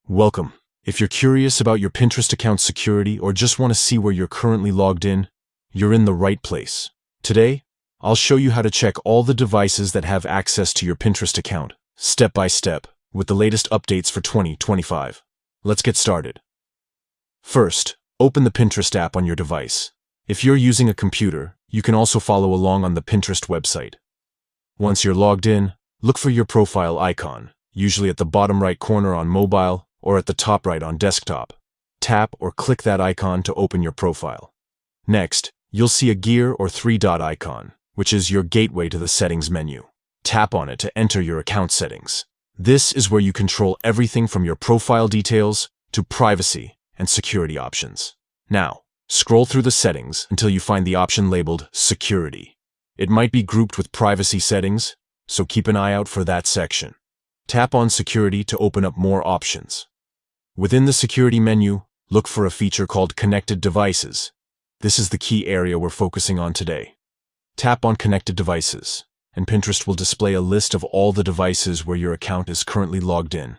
Welcome. If you're curious about your Pinterest account security or just want to see where you're currently logged in, you're in the right place. Today, I'll show you how to check all the devices that have access to your Pinterest account, step by step, with the latest updates for 2025. Let's get started. First, open the Pinterest app on your device. If you're using a computer, you can also follow along on the Pinterest website. Once you're logged in, look for your profile icon, usually at the bottom right corner on mobile or at the top right on desktop. Tap or click that icon to open your profile. Next, you'll see a gear or three-dot icon, which is your gateway to the settings menu. Tap on it to enter your account settings. This is where you control everything from your profile details to privacy and security options. Now, scroll through the settings until you find the option labeled Security. It might be grouped with privacy settings, so keep an eye out for that section. Tap on Security to open up more options. Within the security menu, look for a feature called Connected Devices. This is the key area we're focusing on today. Tap on Connected Devices, and Pinterest will display a list of all the devices where your account is currently logged in.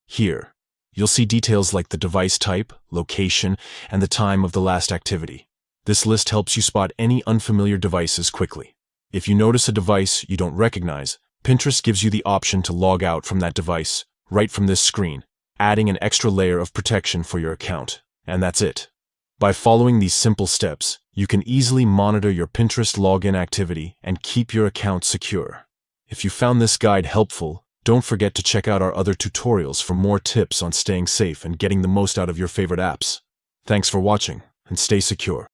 Here, you'll see details like the device type, location, and the time of the last activity. This list helps you spot any unfamiliar devices quickly. If you notice a device you don't recognize, Pinterest gives you the option to log out from that device right from this screen, adding an extra layer of protection for your account. And that's it. By following these simple steps, you can easily monitor your Pinterest login activity and keep your account secure. If you found this guide helpful, don't forget to check out our other tutorials for more tips on staying safe and getting the most out of your favorite apps. Thanks for watching, and stay secure.